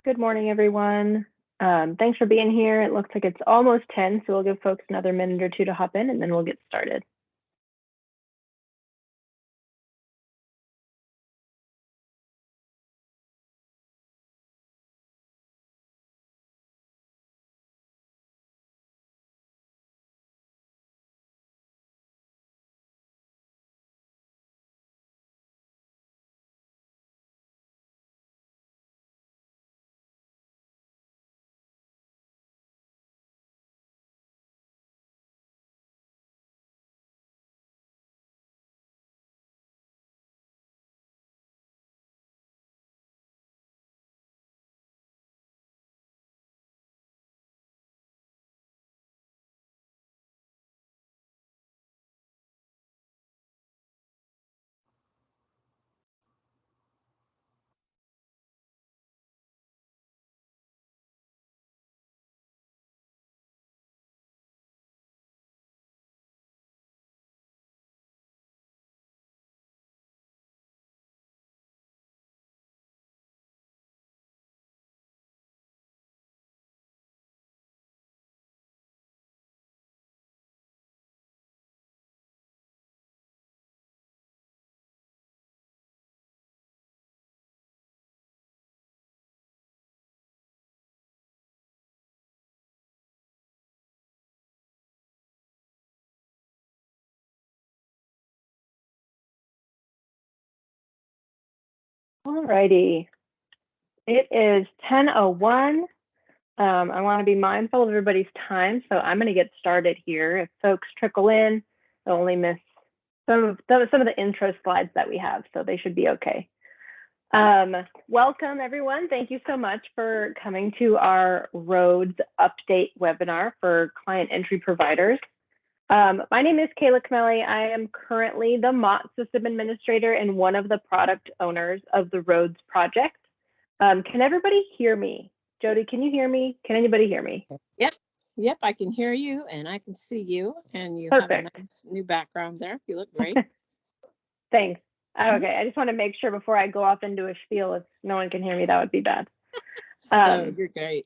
Good morning, everyone. Thanks for being here. It looks like it's almost 10, so we'll give folks another minute or two to hop in, and then we'll get started. All righty. It is 10:01. I want to be mindful of everybody's time, so I'm going to get started here. If folks trickle in, they'll only miss some of the intro slides that we have, so they should be okay. Welcome, everyone. Thank you so much for coming to our Roads Update webinar for client entry providers. My name is Kayla Camelli. I am currently the MOT system administrator and one of the product owners of the Roads project. Can everybody hear me? Jody, can you hear me? Can anybody hear me? Yep, I can hear you and I can see you, and you Perfect. have a nice new background there. You look great. Thanks. Okay, I just want to make sure before I go off into a spiel, if no one can hear me, that would be bad. You're great.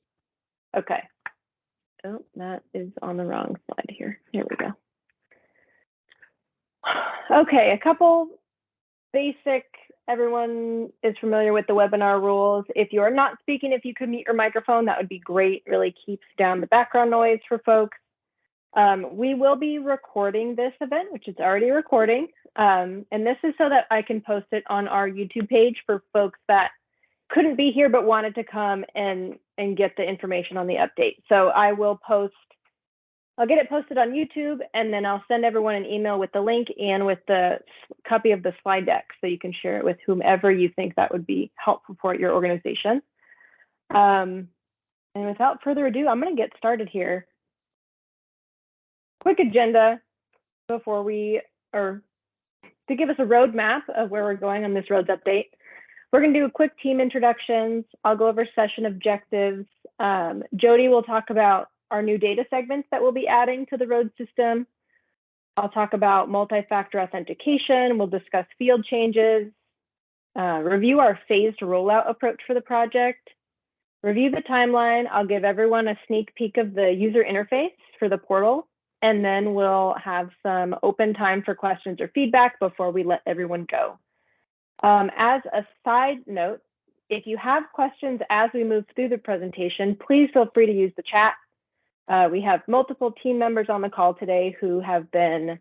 Okay. Oh, that is on the wrong slide here. Here we go. Okay, a couple basic, everyone is familiar with the webinar rules. If you are not speaking, if you could mute your microphone, that would be great. Really keeps down the background noise for folks. We will be recording this event, which is already recording. And this is so that I can post it on our YouTube page for folks that couldn't be here but wanted to come and get the information on the update. So I'll get it posted on YouTube, and then I'll send everyone an email with the link and with the copy of the slide deck so you can share it with whomever you think that would be helpful for your organization. And without further ado, I'm going to get started here. Quick agenda to give us a roadmap of where we're going on this roads update. We're going to do a quick team introductions. I'll go over session objectives. Jody will talk about our new data segments that we'll be adding to the road system. I'll talk about multi-factor authentication. We'll discuss field changes, review our phased rollout approach for the project, review the timeline. I'll give everyone a sneak peek of the user interface for the portal, and then we'll have some open time for questions or feedback before we let everyone go. As a side note, if you have questions as we move through the presentation, please feel free to use the chat. We have multiple team members on the call today who have been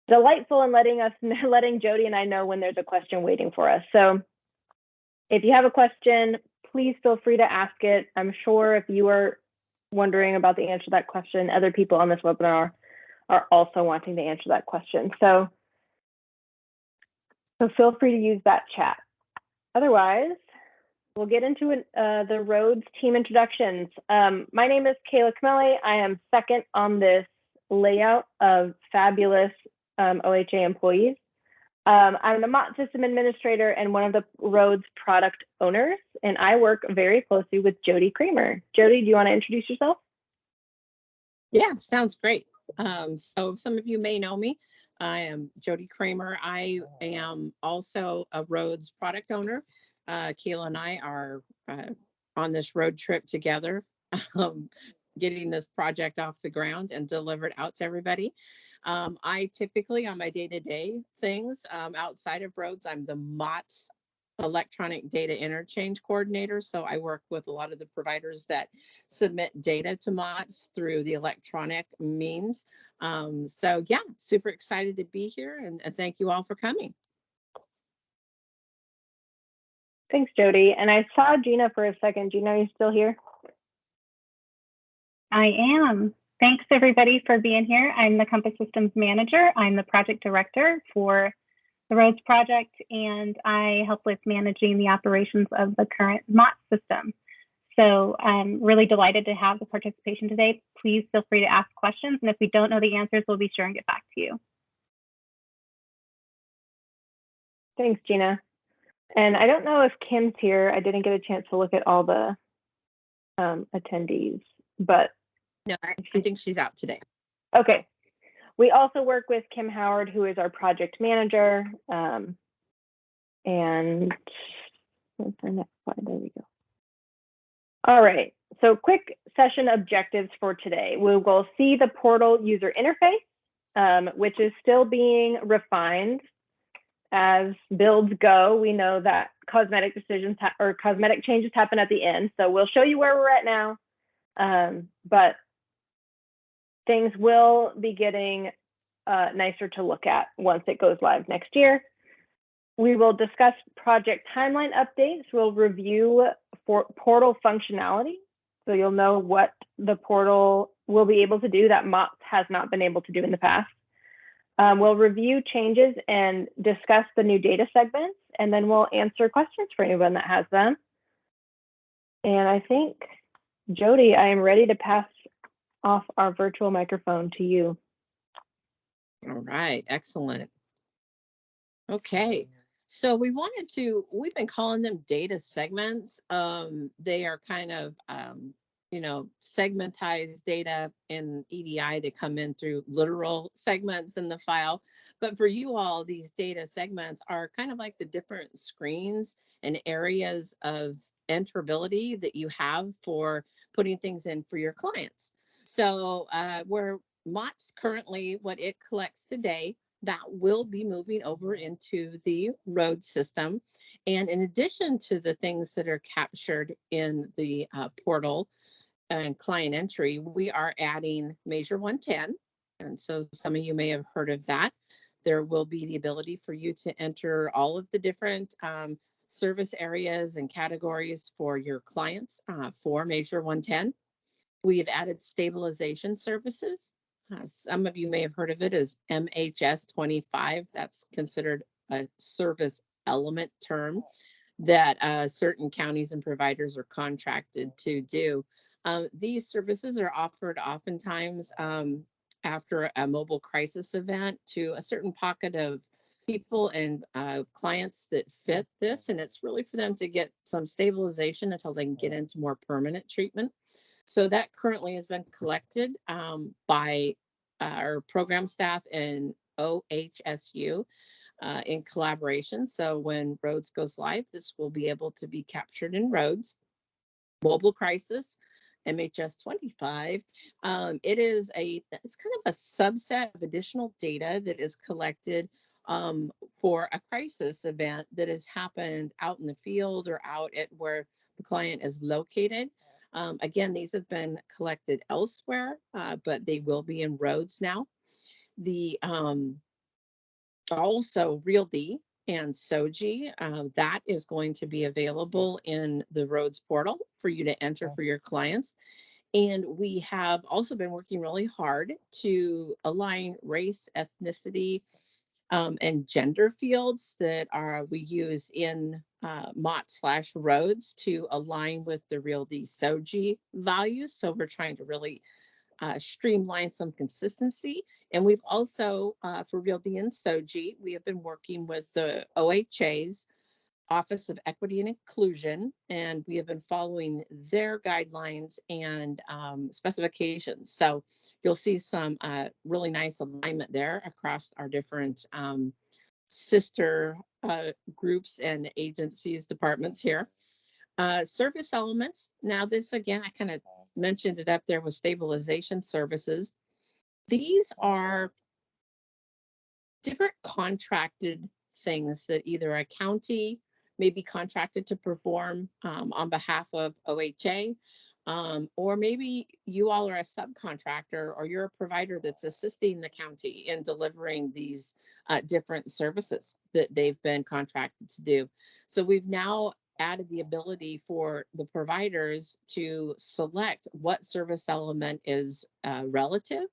delightful in letting Jody and I know when there's a question waiting for us. So if you have a question, please feel free to ask it. I'm sure if you are wondering about the answer to that question, other people on this webinar are also wanting to answer that question. So feel free to use that chat. Otherwise, we'll get into the Roads team introductions. My name is Kayla Camelli. I am second on this layout of fabulous OHA employees. I'm the MOT system administrator and one of the Roads product owners, and I work very closely with Jody Kramer. Jody, do you want to introduce yourself? Yeah, sounds great. So some of you may know me. I am Jody Kramer. I am also a Roads product owner. Kayla and I are on this road trip together, um, getting this project off the ground and delivered out to everybody. I typically, on my day-to-day things, outside of roads, I'm the MOTS electronic data interchange coordinator. So I work with a lot of the providers that submit data to MOTS through the electronic means. So yeah, super excited to be here, and thank you all for coming. Thanks, Jody. And I saw Gina for a second. Gina, are you still here? I am. Thanks everybody for being here. I'm the Compass Systems Manager. I'm the project director for the roads project, and I help with managing the operations of the current MOT system. So I'm really delighted to have the participation today. Please feel free to ask questions, and if we don't know the answers, we'll be sure and get back to you. Thanks, Gina. And I don't know if Kim's here. I didn't get a chance to look at all the attendees, but No, I think she's out today. okay. We also work with Kim Howard, who is our project manager. And what's our next slide? There we go. All right. So quick session objectives for today. We will see the portal user interface, which is still being refined as builds go. We know that cosmetic decisions or cosmetic changes happen at the end. So we'll show you where we're at now, but things will be getting nicer to look at once it goes live next year. We will discuss project timeline updates. We'll review portal functionality, so you'll know what the portal will be able to do that MOTS has not been able to do in the past. We'll review changes and discuss the new data segments, and then we'll answer questions for anyone that has them. And I think, Jody, I am ready to pass off our virtual microphone to you. All right, excellent. Okay, so we've been calling them data segments. They are kind of, segmentized data in EDI that come in through literal segments in the file. But for you all, these data segments are kind of like the different screens and areas of enterability that you have for putting things in for your clients. So where MOTS currently, what it collects today, that will be moving over into the road system. And in addition to the things that are captured in the portal and client entry, we are adding Measure 110. And so some of you may have heard of that. There will be the ability for you to enter all of the different service areas and categories for your clients for Measure 110. We've added stabilization services. Some of you may have heard of it as MHS 25. That's considered a service element term that certain counties and providers are contracted to do. These services are offered oftentimes after a mobile crisis event to a certain pocket of people and clients that fit this, and it's really for them to get some stabilization until they can get into more permanent treatment. So that currently has been collected by our program staff in OHSU in collaboration. So when roads goes live, this will be able to be captured in roads. Mobile crisis, MHS 25. It's kind of a subset of additional data that is collected for a crisis event that has happened out in the field or out at where the client is located. Again, these have been collected elsewhere, but they will be in roads now. The also RealD and SOGI, that is going to be available in the roads portal for you to enter for your clients. And we have also been working really hard to align race, ethnicity, and gender fields that we use in MOT/roads to align with the RealD SOGI values. So we're trying to really streamline some consistency. And we've also, for RealD and SOGI, we have been working with the OHA's Office of Equity and Inclusion, and we have been following their guidelines and specifications. So you'll see some really nice alignment there across our different sister groups and agencies, departments here. Service elements. Now, this again, I kind of mentioned it up there with stabilization services. These are different contracted things that either a county may be contracted to perform on behalf of OHA, or maybe you all are a subcontractor or you're a provider that's assisting the county in delivering these different services that they've been contracted to do. So we've now added the ability for the providers to select what service element is relative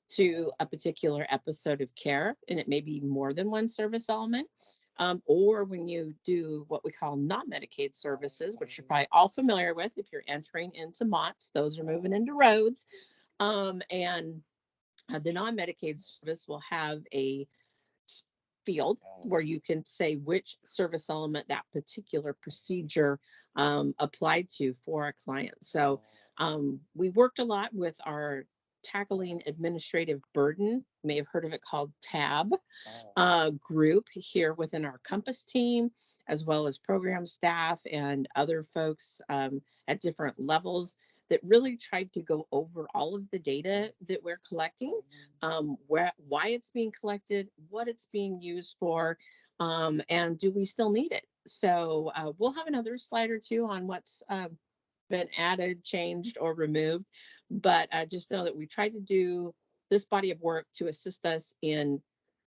to a particular episode of care, and it may be more than one service element. Or when you do what we call non-Medicaid services, which you're probably all familiar with if you're entering into MOTS, those are moving into roads. And the non-Medicaid service will have a field where you can say which service element that particular procedure applied to for a client. So we worked a lot with our tackling administrative burden, you may have heard of it called TAB group here within our Compass team, as well as program staff and other folks at different levels that really tried to go over all of the data that we're collecting, why it's being collected, what it's being used for, and do we still need it? So we'll have another slide or two on what's been added, changed, or removed. But just know that we tried to do this body of work to assist us in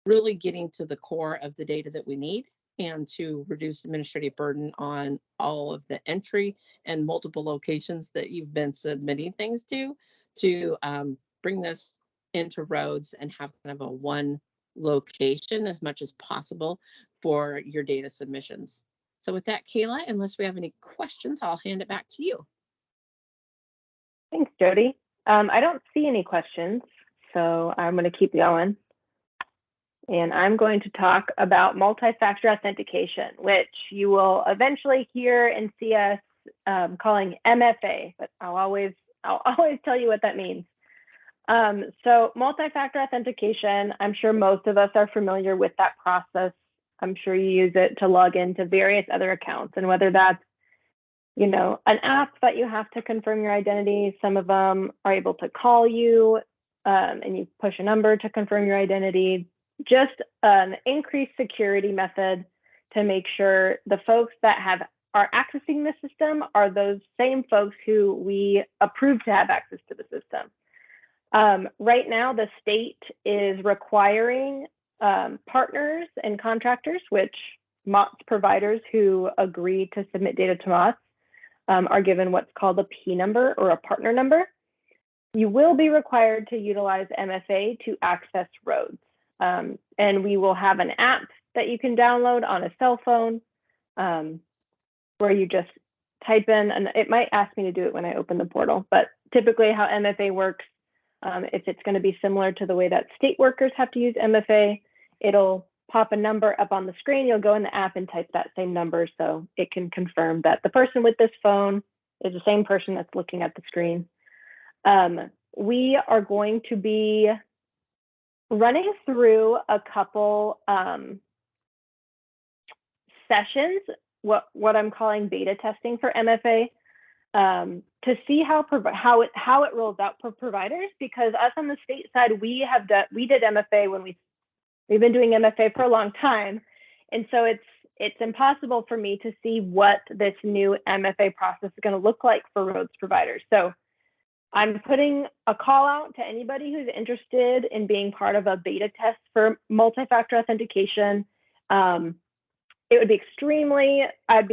really getting to the core of the data that we need and to reduce administrative burden on all of the entry and multiple locations that you've been submitting things to bring this into roads and have kind of a one location as much as possible for your data submissions. So with that, Kayla, unless we have any questions, I'll hand it back to you. Thanks, Jody. I don't see any questions, so I'm going to keep going. And I'm going to talk about multi-factor authentication, which you will eventually hear and see us calling MFA, but I'll always tell you what that means. So multi-factor authentication, I'm sure most of us are familiar with that process. I'm sure you use it to log into various other accounts, and whether that's, you know, an app that you have to confirm your identity, some of them are able to call you and you push a number to confirm your identity. Just an increased security method to make sure the folks that are accessing the system are those same folks who we approve to have access to the system. Right now, the state is requiring partners and contractors, which MOTS providers who agree to submit data to MOTS are given what's called a P number or a partner number. You will be required to utilize MFA to access roads. And we will have an app that you can download on a cell phone where you just type in, and it might ask me to do it when I open the portal, but typically how MFA works, if it's going to be similar to the way that state workers have to use MFA, it'll pop a number up on the screen. You'll go in the app and type that same number so it can confirm that the person with this phone is the same person that's looking at the screen. We are going to be running through a couple sessions, what I'm calling beta testing for MFA, to see how it rolls out for providers. Because us on the state side, we did MFA when we've been doing MFA for a long time, and so it's impossible for me to see what this new MFA process is going to look like for roads providers. So I'm putting a call out to anybody who's interested in being part of a beta test for multi-factor authentication. I'd be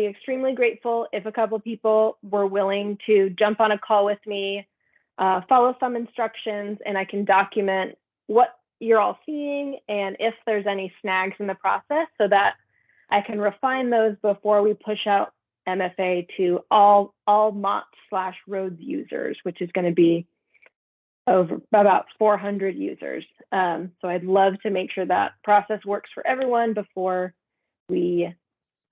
extremely grateful if a couple of people were willing to jump on a call with me, follow some instructions, and I can document what you're all seeing and if there's any snags in the process so that I can refine those before we push out MFA to all MOTS/roads users, which is going to be over about 400 users. So I'd love to make sure that process works for everyone before we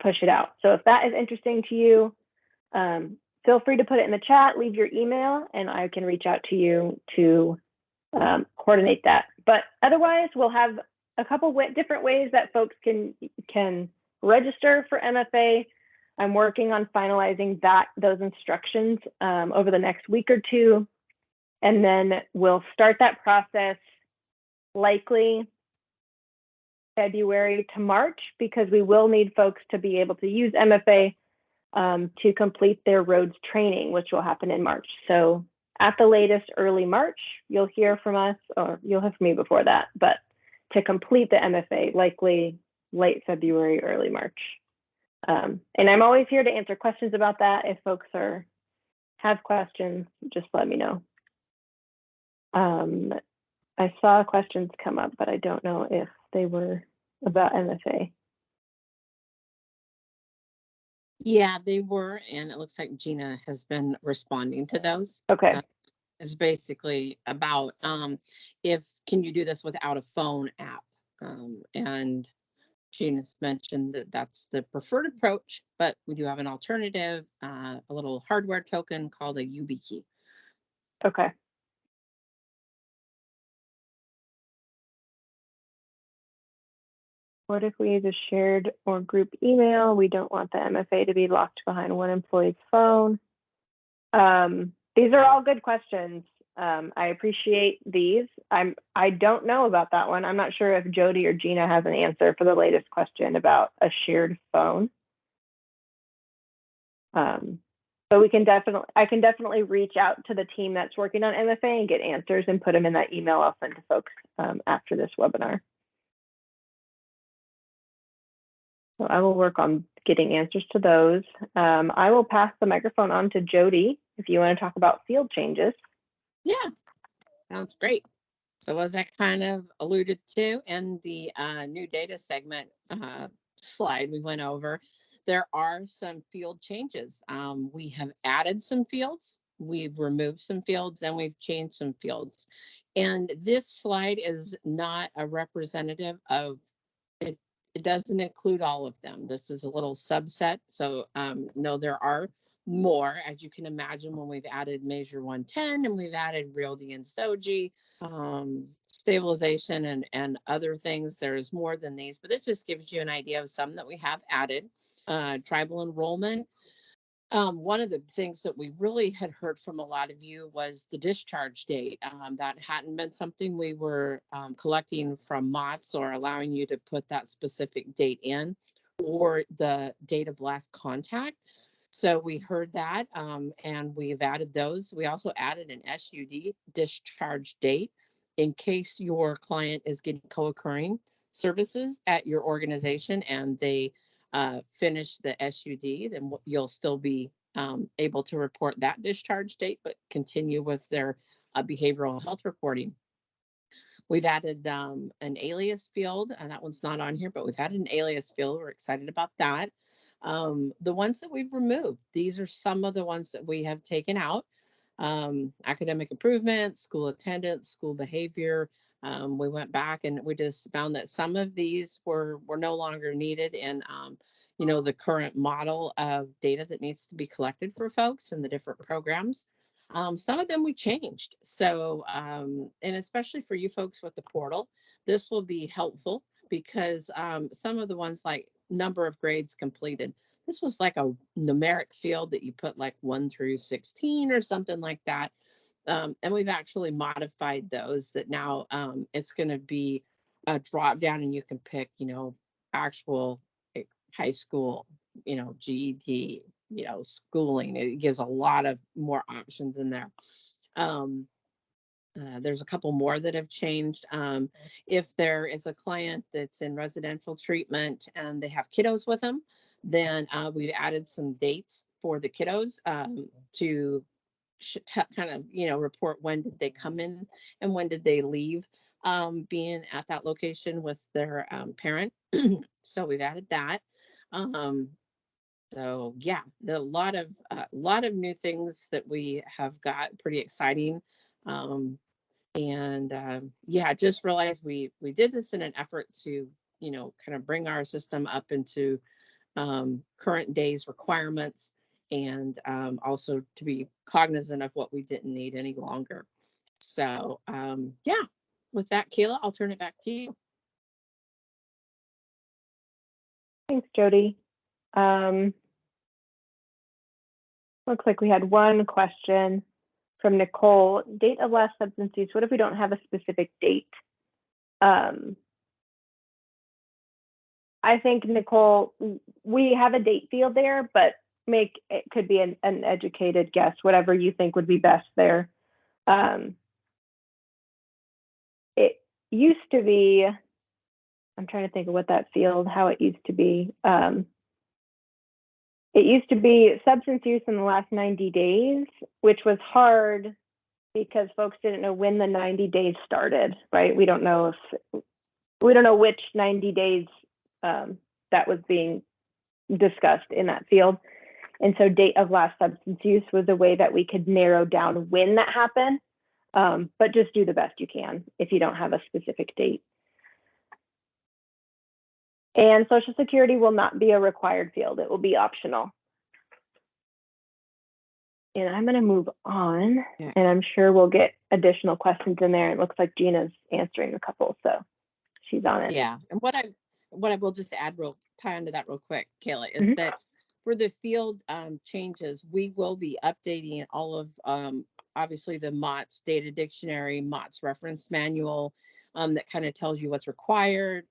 push it out. So if that is interesting to you, feel free to put it in the chat, leave your email, and I can reach out to you to coordinate that. But otherwise, we'll have a couple different ways that folks can register for MFA. I'm working on finalizing those instructions over the next week or two. And then we'll start that process likely February to March, because we will need folks to be able to use MFA to complete their roads training, which will happen in March. So at the latest, early March, you'll hear from us, or you'll hear from me before that, but to complete the MFA, likely late February, early March. And I'm always here to answer questions about that. If folks have questions, just let me know. I saw questions come up, but I don't know if they were about MFA. Yeah, they were, and it looks like Gina has been responding to those. Okay. It's basically about if can you do this without a phone app? And Gina's mentioned that that's the preferred approach, but we do have an alternative, a little hardware token called a YubiKey. Okay. What if we use a shared or group email? We don't want the MFA to be locked behind one employee's phone. These are all good questions. I appreciate these. I don't know about that one. I'm not sure if Jody or Gina has an answer for the latest question about a shared phone. But I can definitely reach out to the team that's working on MFA and get answers and put them in that email I'll send to folks after this webinar. So I will work on getting answers to those. I will pass the microphone on to Jody if you want to talk about field changes. Yeah, sounds great. So as I kind of alluded to in the new data segment slide we went over, there are some field changes. We have added some fields, we've removed some fields, and we've changed some fields. And this slide is not a representative of it. It doesn't include all of them. This is a little subset. So no, there are more, as you can imagine, when we've added Measure 110 and we've added Realty and SOGI, stabilization and other things. There's more than these, but this just gives you an idea of some that we have added. Tribal enrollment. One of the things that we really had heard from a lot of you was the discharge date. That hadn't been something we were collecting from MOTS or allowing you to put that specific date in, or the date of last contact. So we heard that and we've added those. We also added an SUD discharge date in case your client is getting co-occurring services at your organization and they finish the SUD, then you'll still be able to report that discharge date, but continue with their behavioral health reporting. We've added an alias field, and that one's not on here, but we've added an alias field. We're excited about that. The ones that we've removed, these are some of the ones that we have taken out. Academic improvement, school attendance, school behavior. We went back and we just found that some of these were no longer needed in the current model of data that needs to be collected for folks in the different programs. Some of them we changed. So, and especially for you folks with the portal, this will be helpful because some of the ones like number of grades completed, this was like a numeric field that you put like 1 through 16 or something like that. And we've actually modified those that now it's going to be a drop down and you can pick, actual high school, GED, schooling. It gives a lot of more options in there. There's a couple more that have changed. If there is a client that's in residential treatment and they have kiddos with them, then we've added some dates for the kiddos to kind of, report when did they come in and when did they leave being at that location with their parent. So we've added that. So yeah, a lot of new things that we have got, pretty exciting. Yeah, just realized we did this in an effort to, kind of bring our system up into current day's requirements and also to be cognizant of what we didn't need any longer. So yeah, with that, Kayla, I'll turn it back to you. Thanks, Jody. Looks like we had one question from Nicole. Date of last substance use. What if we don't have a specific date? I think, Nicole, we have a date field there, but it could be an educated guess, whatever you think would be best there. It used to be, I'm trying to think of what that field, how it used to be. It used to be substance use in the last 90 days, which was hard because folks didn't know when the 90 days started, right? We don't know which 90 days that was being discussed in that field. And so date of last substance use was a way that we could narrow down when that happened, but just do the best you can if you don't have a specific date. And Social Security will not be a required field. It will be optional. And I'm going to move on, and I'm sure we'll get additional questions in there. It looks like Gina's answering a couple, so she's on it. Yeah, and what I will just add, tie into that real quick, Kayla, is that for the field changes, we will be updating all of obviously the MOTS data dictionary, MOTS reference manual that kind of tells you what's required,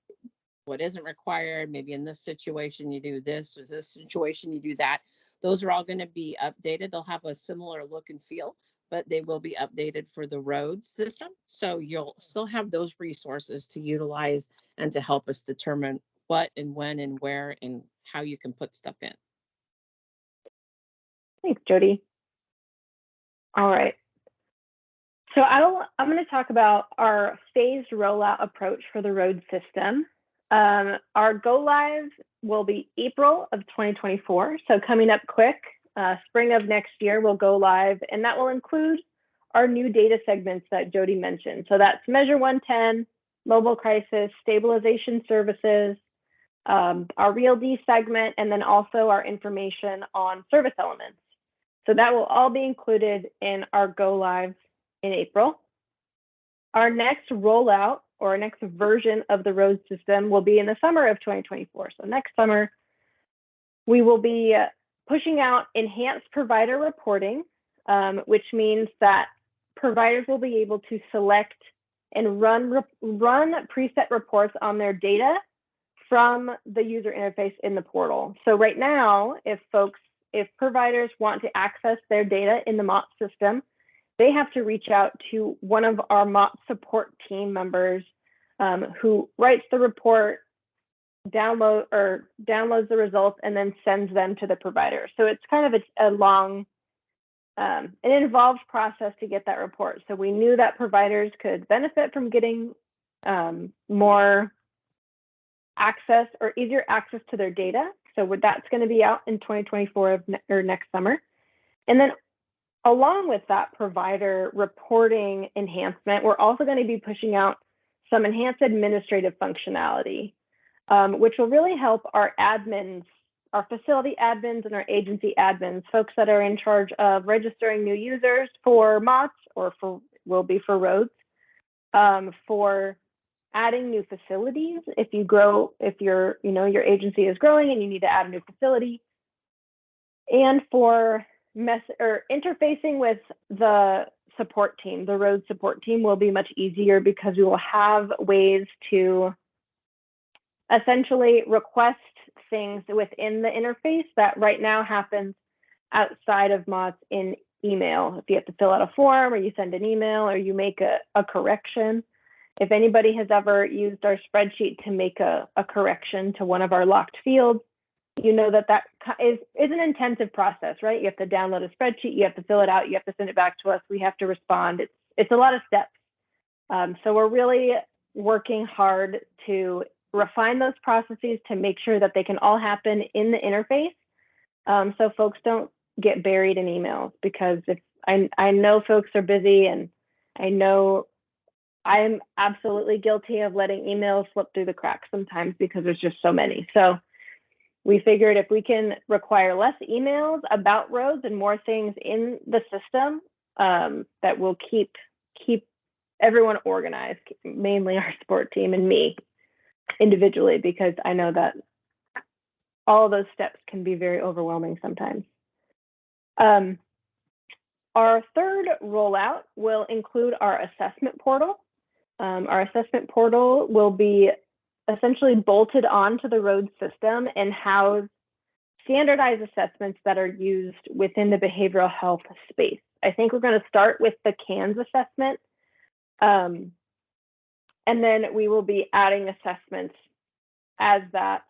what isn't required. Maybe in this situation you do this, or this situation you do that. Those are all going to be updated. They'll have a similar look and feel, but they will be updated for the roads system. So you'll still have those resources to utilize and to help us determine what and when and where and how you can put stuff in. Thanks, Jody. All right. So I'm going to talk about our phased rollout approach for the road system. Our go live will be April of 2024. So coming up quick, spring of next year, we'll go live, and that will include our new data segments that Jody mentioned. So that's Measure 110, Mobile Crisis, Stabilization Services, our Real D segment, and then also our information on service elements. So that will all be included in our go live in April. Our next rollout or our next version of the road system will be in the summer of 2024. So next summer, we will be pushing out enhanced provider reporting, which means that providers will be able to select and run preset reports on their data from the user interface in the portal. So right now, if providers want to access their data in the MOTS system, they have to reach out to one of our MOTS support team members who writes the report, downloads the results, and then sends them to the provider. So it's kind of a long, an involved process to get that report. So we knew that providers could benefit from getting more access or easier access to their data. So that's going to be out in 2024 or next summer. And then along with that provider reporting enhancement, we're also going to be pushing out some enhanced administrative functionality, which will really help our admins, our facility admins and our agency admins, folks that are in charge of registering new users for MOTS or will be for roads, for adding new facilities. If your agency is growing and you need to add a new facility, and for interfacing with the support team, the road support team will be much easier because we will have ways to essentially request things within the interface that right now happens outside of MOTS in email. If you have to fill out a form or you send an email or you make a correction. If anybody has ever used our spreadsheet to make a correction to one of our locked fields, you know that is an intensive process, right? You have to download a spreadsheet, you have to fill it out, you have to send it back to us, we have to respond. It's a lot of steps. So we're really working hard to refine those processes to make sure that they can all happen in the interface, so folks don't get buried in emails, because I know folks are busy, and I know I'm absolutely guilty of letting emails slip through the cracks sometimes because there's just so many. So we figured if we can require less emails about roads and more things in the system, that will keep everyone organized, mainly our support team and me individually, because I know that all of those steps can be very overwhelming sometimes. Our third rollout will include our assessment portal. Our assessment portal will be essentially bolted onto the road system and house standardized assessments that are used within the behavioral health space. I think we're going to start with the CANS assessment, and then we will be adding assessments as that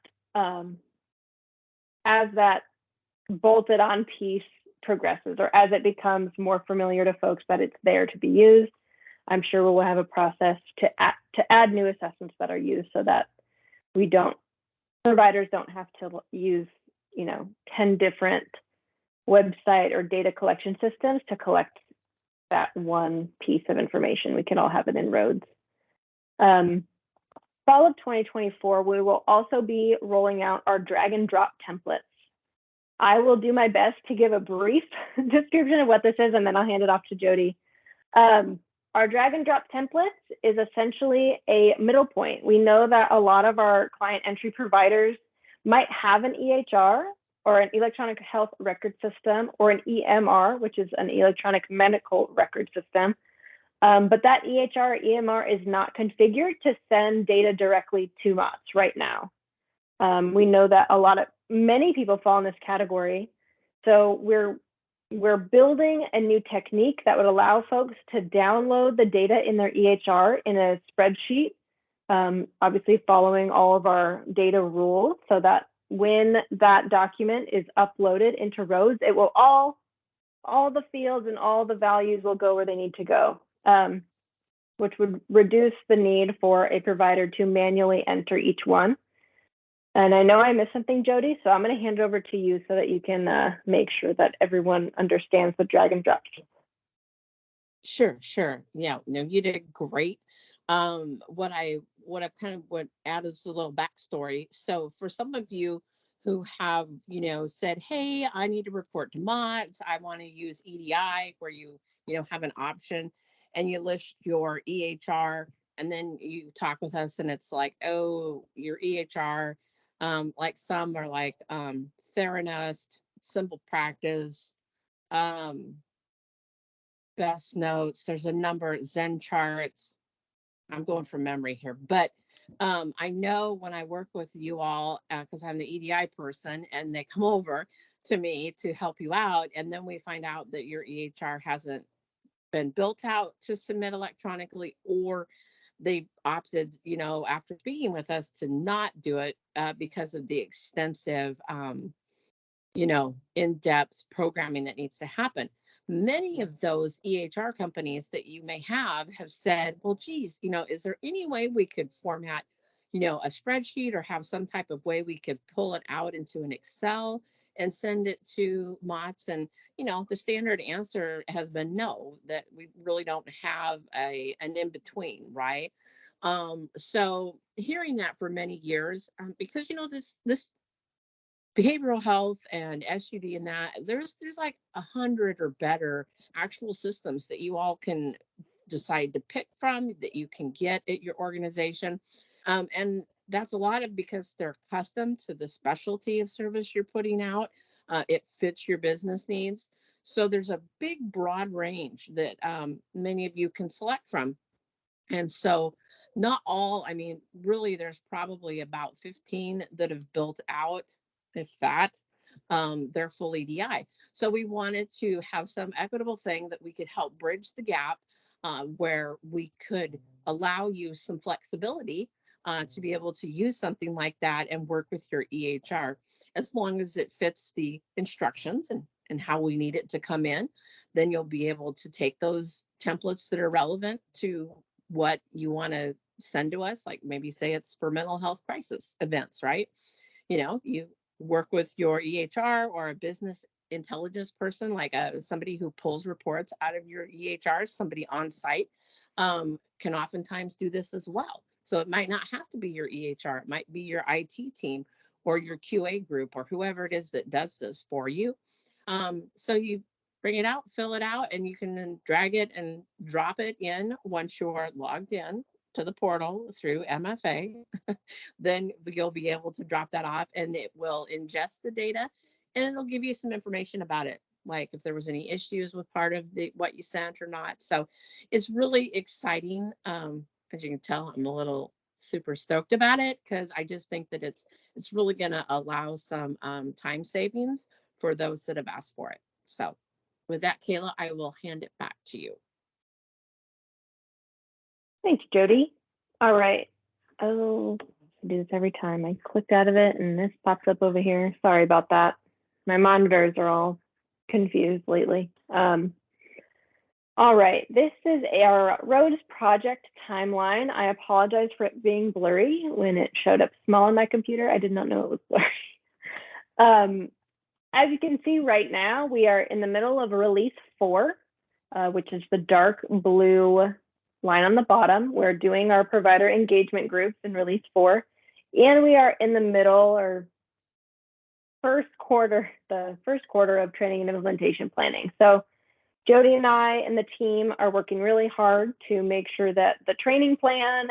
bolted on piece progresses, or as it becomes more familiar to folks that it's there to be used. I'm sure we'll have a process to add new assessments that are used so that providers don't have to use 10 different website or data collection systems to collect that one piece of information. We can all have it in roads. Fall of 2024, we will also be rolling out our drag and drop templates. I will do my best to give a brief description of what this is, and then I'll hand it off to Jody. Our drag and drop templates is essentially a middle point. We know that a lot of our client entry providers might have an EHR, or an electronic health record system, or an EMR, which is an electronic medical record system. But that EHR or EMR is not configured to send data directly to MOTS right now. We know that many people fall in this category. So we're building a new technique that would allow folks to download the data in their EHR in a spreadsheet, obviously following all of our data rules, so that when that document is uploaded into roads, it will all the fields and all the values will go where they need to go, which would reduce the need for a provider to manually enter each one. And I know I missed something, Jody, so I'm going to hand it over to you so that you can make sure that everyone understands the drag and drop. Sure. Yeah, no, you did great. What I would add is a little backstory. So for some of you who have, said, hey, I need to report to MOTS, I want to use EDI, where you have an option and you list your EHR, and then you talk with us and it's like, oh, your EHR, like some are like Theranost, Simple Practice, Best Notes, there's a number, Zen Charts. I'm going from memory here, but I know when I work with you all, because I'm the EDI person, and they come over to me to help you out, and then we find out that your EHR hasn't been built out to submit electronically, or they opted, after speaking with us, to not do it because of the extensive, in-depth programming that needs to happen. Many of those EHR companies that you may have said, well, geez, is there any way we could format, a spreadsheet, or have some type of way we could pull it out into an Excel and send it to MOTS? And, the standard answer has been no, that we really don't have an in-between, right? So hearing that for many years, because, this behavioral health and SUD and that, there's like 100 or better actual systems that you all can decide to pick from, that you can get at your organization. And that's a lot of because they're custom to the specialty of service you're putting out. It fits your business needs. So there's a big, broad range that many of you can select from. And so not all, really, there's probably about 15 that have built out, if that, they're full EDI. So we wanted to have some equitable thing that we could help bridge the gap, where we could allow you some flexibility to be able to use something like that and work with your EHR, as long as it fits the instructions and how we need it to come in. Then you'll be able to take those templates that are relevant to what you want to send to us, like maybe say it's for mental health crisis events, right? You work with your EHR or a business intelligence person, like somebody who pulls reports out of your EHR, somebody on site can oftentimes do this as well. So it might not have to be your EHR. It might be your IT team or your QA group or whoever it is that does this for you. So you bring it out, fill it out, and you can then drag it and drop it in once you're logged in to the portal through MFA. Then you'll be able to drop that off and it will ingest the data and it'll give you some information about it. like if there was any issues with part of what you sent or not. So it's really exciting. As you can tell, I'm a little super stoked about it because I just think that it's really going to allow some time savings for those that have asked for it. So with that, Kayla, I will hand it back to you. Thanks, Jody. All right. Oh, I do this every time. I clicked out of it and this pops up over here. Sorry about that. My monitors are all confused lately. All right, this is our roads project timeline. I apologize for it being blurry when it showed up small on my computer. I did not know it was blurry. As you can see right now, we are in the middle of release 4, which is the dark blue line on the bottom. We're doing our provider engagement groups in release 4, and we are in the middle or the first quarter of training and implementation planning. So Jody and I and the team are working really hard to make sure that the training plan,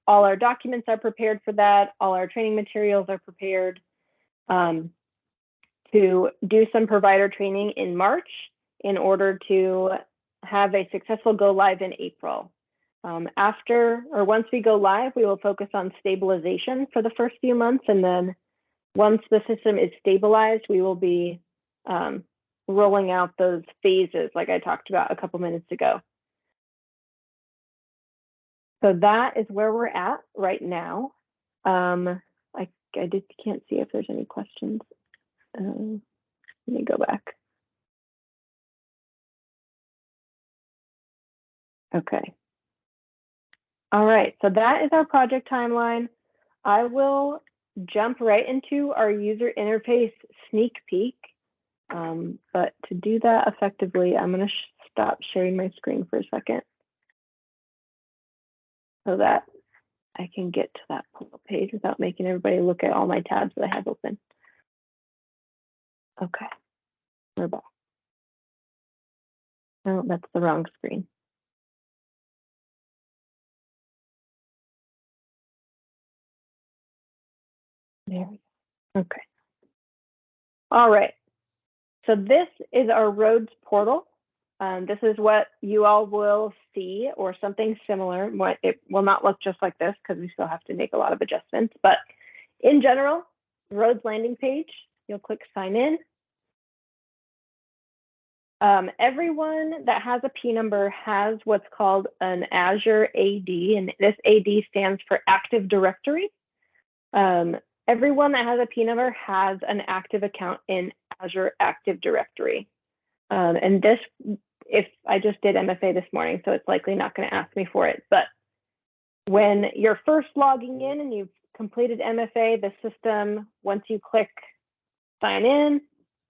all our documents are prepared for that, all our training materials are prepared to do some provider training in March in order to have a successful go live in April. Once we go live, we will focus on stabilization for the first few months, and then once the system is stabilized, we will be rolling out those phases like I talked about a couple minutes ago. So that is where we're at right now. I can't see if there's any questions. Let me go back. Okay. All right, so that is our project timeline. I will jump right into our user interface sneak peek. But to do that effectively, I'm going to stop sharing my screen for a second so that I can get to that page without making everybody look at all my tabs that I have open. Okay, we're back. Oh, that's the wrong screen. There we go. Okay. All right. So this is our roads portal. This is what you all will see, or something similar. It will not look just like this because we still have to make a lot of adjustments. But in general, roads landing page, you'll click sign in. Everyone that has a P number has what's called an Azure AD, and this AD stands for Active Directory. Everyone that has a P number has an active account in Azure Active Directory. And this, if I just did MFA this morning, so it's likely not going to ask me for it. But when you're first logging in and you've completed MFA, the system, once you click sign in,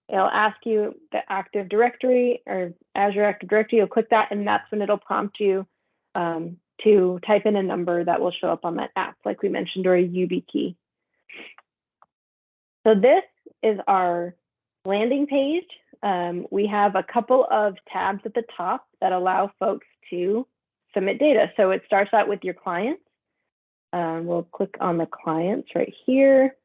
it'll ask you the Active Directory or Azure Active Directory. You'll click that, and that's when it'll prompt you to type in a number that will show up on that app, like we mentioned, or a YubiKey. So this is our landing page. We have a couple of tabs at the top that allow folks to submit data. So it starts out with your clients. We'll click on the clients right here.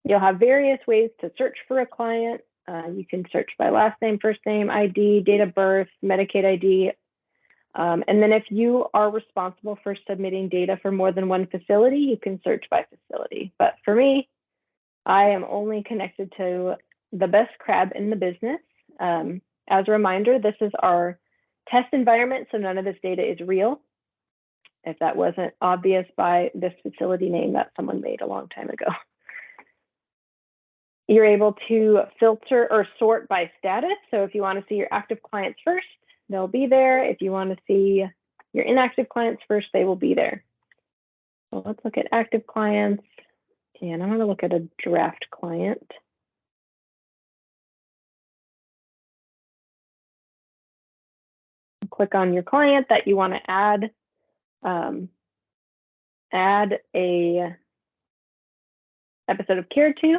You'll have various ways to search for a client. You can search by last name, first name, ID, date of birth, Medicaid ID. And then if you are responsible for submitting data for more than one facility, you can search by facility. But for me, I am only connected to the best crab in the business. As a reminder, this is our test environment, so none of this data is real. If that wasn't obvious by this facility name that someone made a long time ago. You're able to filter or sort by status. So if you want to see your active clients first, they'll be there. If you want to see your inactive clients first, they will be there. So let's look at active clients. And I'm going to look at a draft client. Click on your client that you want to add a episode of care to.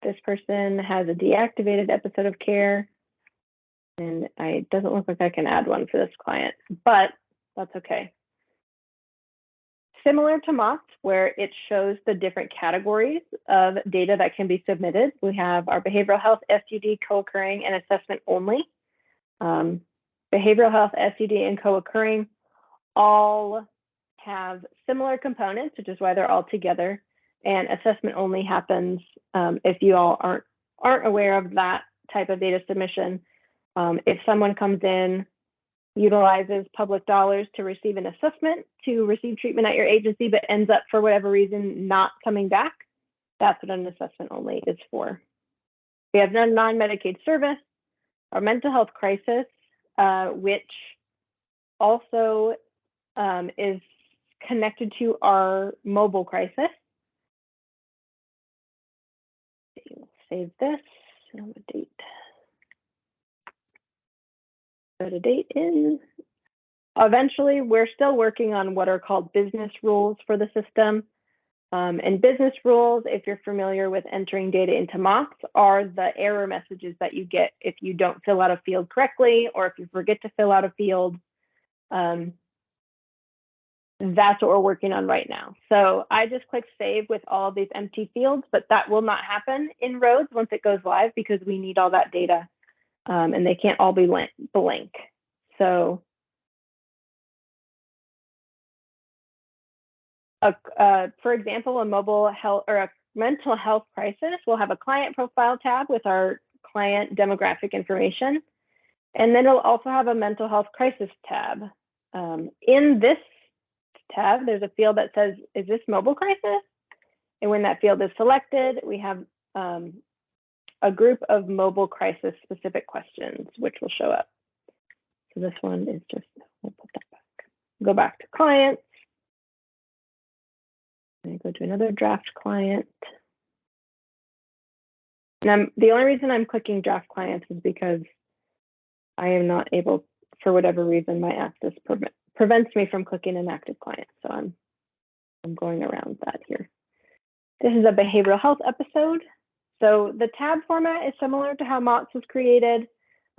This person has a deactivated episode of care, and it doesn't look like I can add one for this client, but that's okay. similar to MOTS, where it shows the different categories of data that can be submitted. We have our behavioral health, SUD, co-occurring, and assessment only. Behavioral health, SUD, and co-occurring all have similar components, which is why they're all together. And assessment only happens if you all aren't aware of that type of data submission. If someone comes in, utilizes public dollars to receive an assessment, to receive treatment at your agency, but ends up for whatever reason not coming back, that's what an assessment only is for. We have non-Medicaid service, our mental health crisis, which also is connected to our mobile crisis. Save this, and the date. Go to date in. Eventually, we're still working on what are called business rules for the system. And business rules, if you're familiar with entering data into MOTS, are the error messages that you get if you don't fill out a field correctly, or if you forget to fill out a field. That's what we're working on right now. So I just clicked save with all of these empty fields, but that will not happen in Rhodes once it goes live because we need all that data and they can't all be blank. So for example, a mobile health or a mental health crisis will have a client profile tab with our client demographic information. And then it'll also have a mental health crisis tab. In this tab, there's a field that says, is this mobile crisis? And when that field is selected, we have a group of mobile crisis specific questions, which will show up. So this one is just, we'll put that back. Go back to clients. And go to another draft client. And the only reason I'm clicking draft clients is because I am not able, for whatever reason, my access prevents me from clicking an active client. So I'm going around that here. This is a behavioral health episode. So the tab format is similar to how MOTS was created.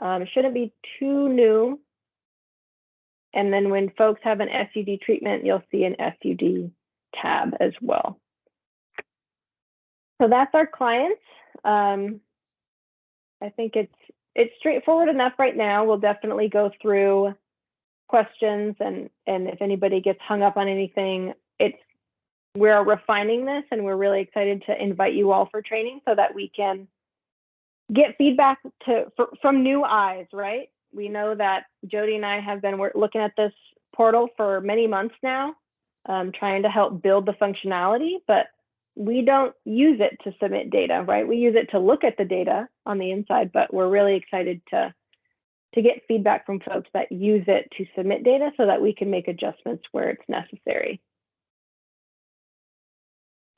It shouldn't be too new. And then when folks have an SUD treatment, you'll see an SUD tab as well. So that's our clients. I think it's straightforward enough right now. We'll definitely go through questions and if anybody gets hung up on anything, we're refining this and we're really excited to invite you all for training so that we can get feedback from new eyes, right? We know that Jody and I have been looking at this portal for many months now, trying to help build the functionality, but we don't use it to submit data, right? We use it to look at the data on the inside, but we're really excited to get feedback from folks that use it to submit data so that we can make adjustments where it's necessary.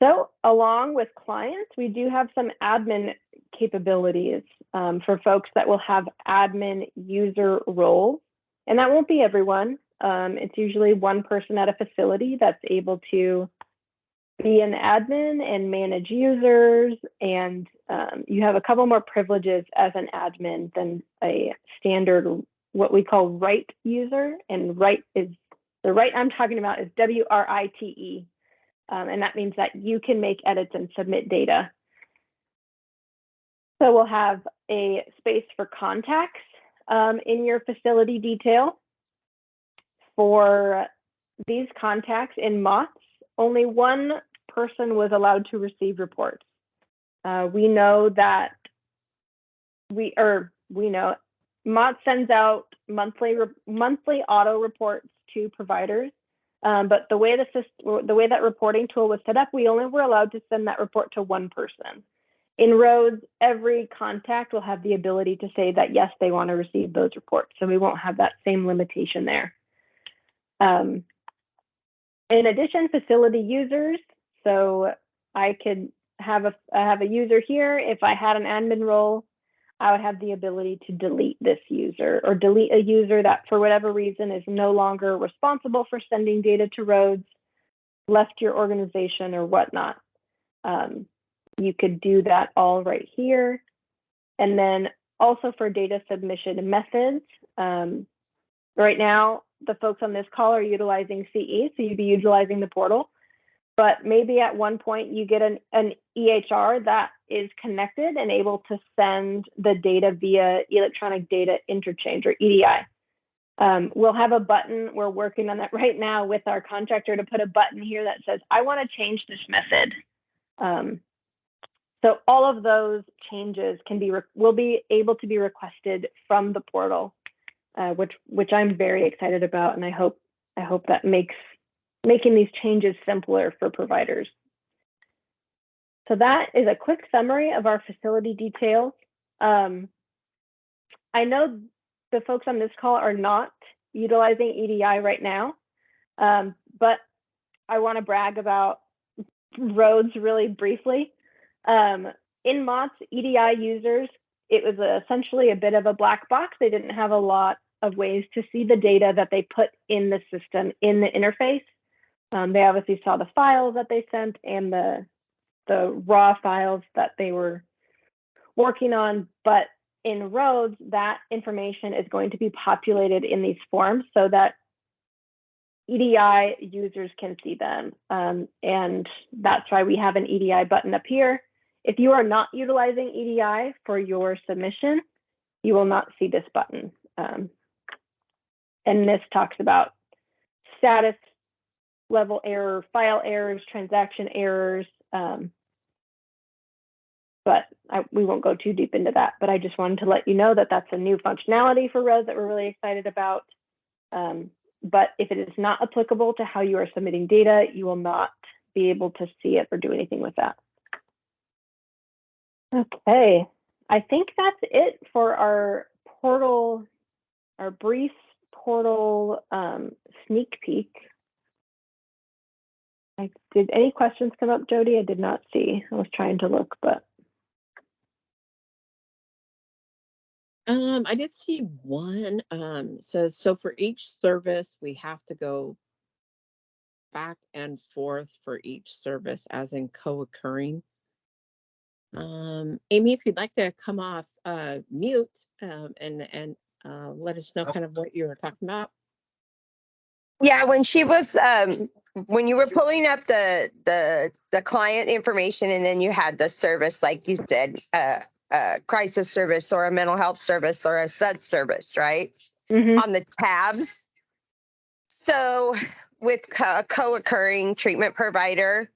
So along with clients, we do have some admin capabilities for folks that will have admin user roles, and that won't be everyone. It's usually one person at a facility that's able to be an admin and manage users, and you have a couple more privileges as an admin than a standard, what we call write user, and write is, the write I'm talking about is W-R-I-T-E, and that means that you can make edits and submit data. So we'll have a space for contacts in your facility detail. For these contacts in MOTS, only one person was allowed to receive reports. We know that MOTS sends out monthly auto reports to providers, but the way that reporting tool was set up, we only were allowed to send that report to one person. In Rhodes, every contact will have the ability to say that yes, they want to receive those reports, so we won't have that same limitation there. In addition, facility users. So I could have a user here. If I had an admin role, I would have the ability to delete this user or delete a user that for whatever reason is no longer responsible for sending data to Rhodes, left your organization or whatnot. You could do that all right here. And then also for data submission methods, right now, the folks on this call are utilizing CE, so you'd be utilizing the portal. But maybe at one point you get an EHR that is connected and able to send the data via electronic data interchange, or EDI. We'll have a button. We're working on that right now with our contractor to put a button here that says, I want to change this method. So all of those changes will be able to be requested from the portal, which I'm very excited about, and I hope that makes making these changes simpler for providers. So that is a quick summary of our facility details. I know the folks on this call are not utilizing EDI right now, but I want to brag about Rhodes really briefly. In MOTS, EDI users, it was essentially a bit of a black box. They didn't have a lot of ways to see the data that they put in the system, in the interface. They obviously saw the files that they sent and the raw files that they were working on, but in Rhodes, that information is going to be populated in these forms so that EDI users can see them. And that's why we have an EDI button up here. If you are not utilizing EDI for your submission, you will not see this button. And this talks about status level error, file errors, transaction errors. But we won't go too deep into that. But I just wanted to let you know that that's a new functionality for Rhodes that we're really excited about. But if it is not applicable to how you are submitting data, you will not be able to see it or do anything with that. Okay, I think that's it for our portal, our brief portal sneak peek. Did any questions come up, Jody? I did not see. I was trying to look, but. I did see one, says, so for each service, we have to go back and forth for each service as in co-occurring. Amy, if you'd like to come off mute and let us know kind of what you were talking about. Yeah, when she was when you were pulling up the client information, and then you had the service, like you said, a crisis service or a mental health service or a SUD service, right? Mm-hmm. On the tabs. So with a co-occurring treatment provider,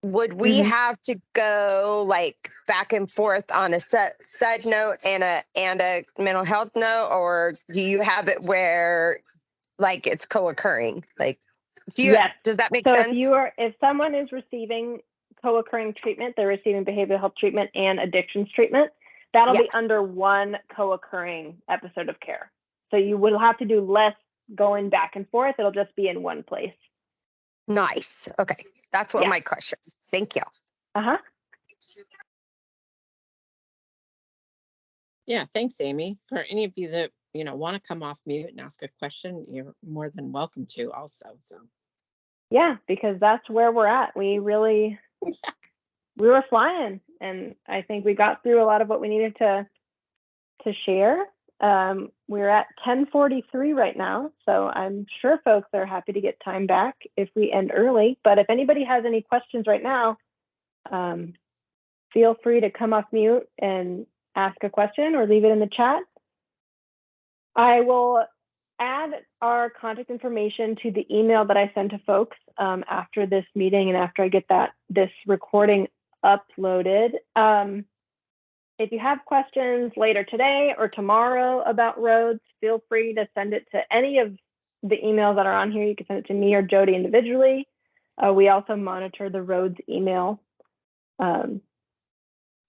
would we have to go like back and forth on a SUD note and a mental health note, or do you have it where like it's co-occurring? Like, Yes. Does that make so sense? If someone is receiving co-occurring treatment, they're receiving behavioral health treatment and addictions treatment, that'll be under one co-occurring episode of care. So you will have to do less going back and forth. It'll just be in one place. Nice. Okay. That's what my question is. Thank you. Uh-huh. Yeah, thanks, Amy. For any of you that, want to come off mute and ask a question, you're more than welcome to also. So. Yeah, because that's where we're at. We really, we were flying, and I think we got through a lot of what we needed to share. We're at 10:43 right now, so I'm sure folks are happy to get time back if we end early. But if anybody has any questions right now, feel free to come off mute and ask a question or leave it in the chat. I will add our contact information to the email that I send to folks after this meeting and after I get this recording uploaded. If you have questions later today or tomorrow about Rhodes, feel free to send it to any of the emails that are on here. You can send it to me or Jody individually. We also monitor the Rhodes email. So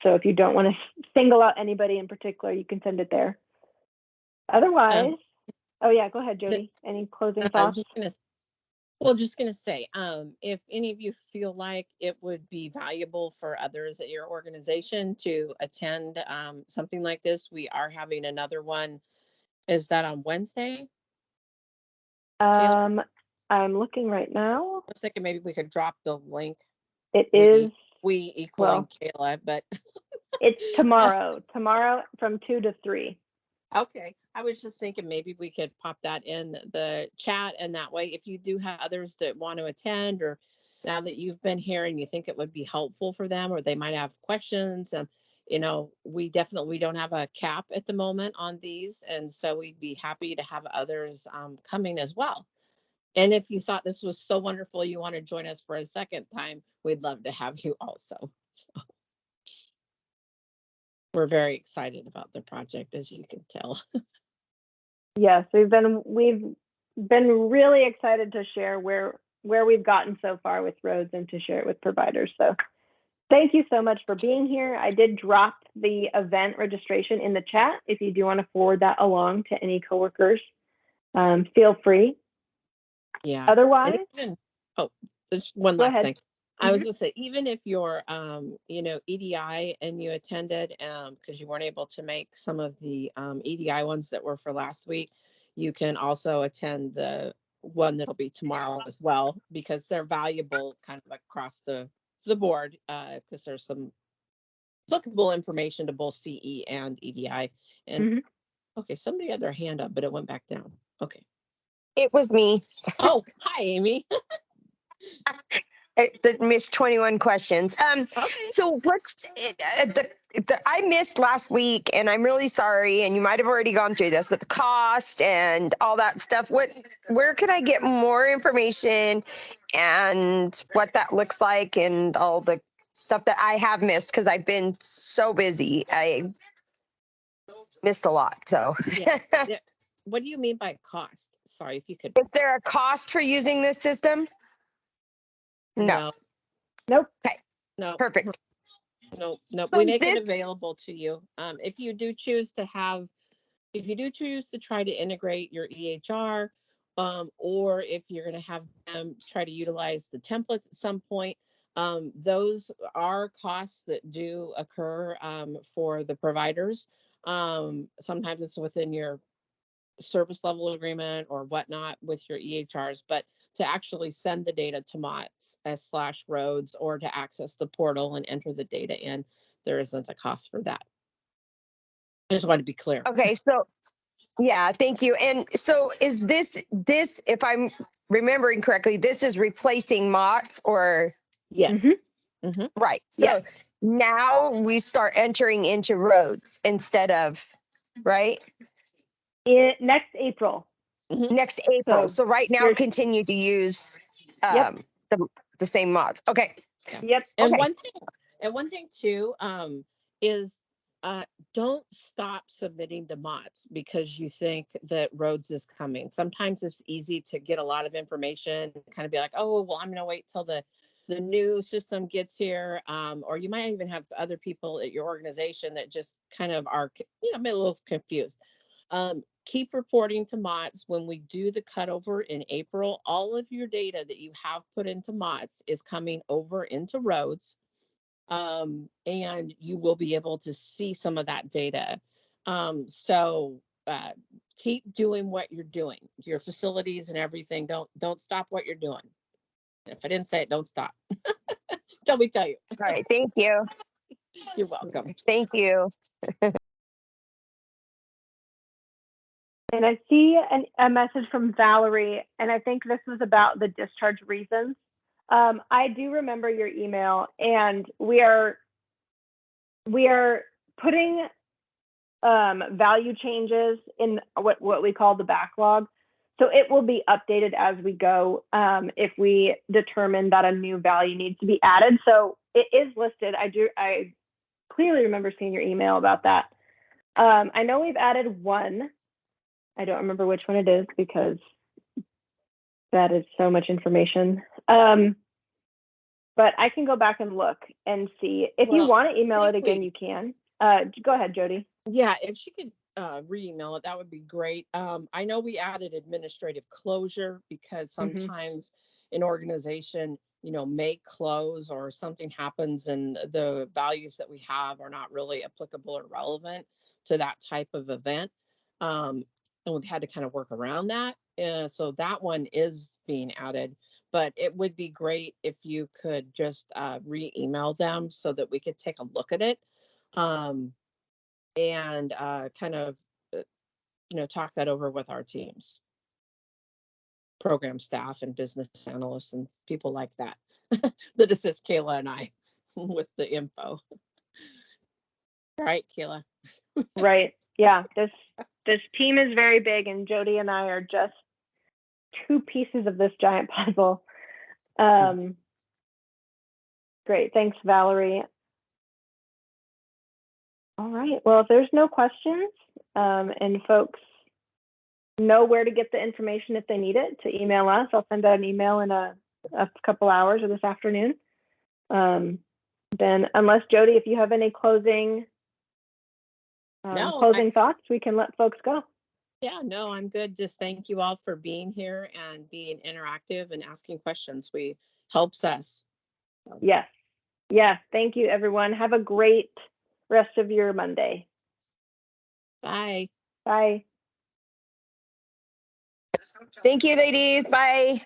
if you don't want to single out anybody in particular, you can send it there. Otherwise, oh yeah, go ahead, Jody. Any closing thoughts? Just gonna say, if any of you feel like it would be valuable for others at your organization to attend something like this, we are having another one. Is that on Wednesday? I'm looking right now. I was thinking maybe we could drop the link. It is. We equaling Kayla, but it's tomorrow from 2 to 3. Okay. I was just thinking maybe we could pop that in the chat, and that way, if you do have others that want to attend, or now that you've been here and you think it would be helpful for them, or they might have questions, we definitely don't have a cap at the moment on these, and so we'd be happy to have others coming as well. And if you thought this was so wonderful, you want to join us for a second time, we'd love to have you also. So we're very excited about the project, as you can tell. Yes, we've been really excited to share where we've gotten so far with roads and to share it with providers. So thank you so much for being here. I did drop the event registration in the chat. If you do want to forward that along to any coworkers, feel free. Yeah. Otherwise, There's one go last ahead. thing. I was gonna say, even if you're, EDI and you attended, because you weren't able to make some of the EDI ones that were for last week, you can also attend the one that'll be tomorrow as well, because they're valuable kind of across the board, because there's some applicable information to both CE and EDI. And okay, somebody had their hand up, but it went back down. Okay. It was me. Oh, hi, Amy. That missed 21 questions. Okay. So what's I missed last week, and I'm really sorry. And you might have already gone through this, but the cost and all that stuff. Where can I get more information, and what that looks like, and all the stuff that I have missed because I've been so busy. I missed a lot. So, Yeah. What do you mean by cost? Sorry, if you could. is there a cost for using this system? No. Nope. Okay. No. Perfect. No. So We make it available to you. If you do choose to try to integrate your EHR, or if you're going to have them try to utilize the templates at some point, those are costs that do occur for the providers. Sometimes it's within your service level agreement or whatnot with your EHRs, but to actually send the data to MOTS / roads, or to access the portal and enter the data in, there isn't a cost for that. I just want to be clear. Okay, so yeah, thank you. And so is this, if I'm remembering correctly, this is replacing MOTS or? Yes. Right. So now we start entering into roads instead of, right? Next April. Next April. So right now continue to use Yep. the same MOTS. Okay. Yep. And Okay. one thing too, is don't stop submitting the MOTS because you think that roads is coming. Sometimes it's easy to get a lot of information and kind of be like, oh, well, I'm going to wait till the new system gets here. Or you might even have other people at your organization that just kind of are, a little confused. Keep reporting to MOTS. When we do the cutover in April, all of your data that you have put into MOTS is coming over into roads. And you will be able to see some of that data. So keep doing what you're doing, your facilities and everything. Don't stop what you're doing. If I didn't say it, don't stop. Till we tell you. All right. Thank you. You're welcome. Thank you. And I see a message from Valerie, and I think this was about the discharge reasons. I do remember your email, and we are putting value changes in what we call the backlog. So it will be updated as we go if we determine that a new value needs to be added. So it is listed. I clearly remember seeing your email about that. I know we've added one. I don't remember which one it is because that is so much information. But I can go back and look and see. If you want to email it again, you can. Go ahead, Jody. Yeah, if she could re-email it, that would be great. I know we added administrative closure because sometimes an organization, may close or something happens and the values that we have are not really applicable or relevant to that type of event. And we've had to kind of work around that. So that one is being added, but it would be great if you could just re-email them so that we could take a look at it. And kind of talk that over with our teams, program staff and business analysts and people like that that assist Kayla and I with the info. Right, Kayla? Right. Yeah. This team is very big, and Jody and I are just two pieces of this giant puzzle. Great. Thanks, Valerie. All right. Well, if there's no questions, and folks know where to get the information if they need it, to email us. I'll send out an email in a couple hours or this afternoon. Then, unless Jody, if you have any closing thoughts, we can let folks go. Yeah, no, I'm good. Just thank you all for being here and being interactive and asking questions. Helps us. Yes. Yeah. Thank you, everyone. Have a great rest of your Monday. Bye. Bye. Thank you, ladies. Bye.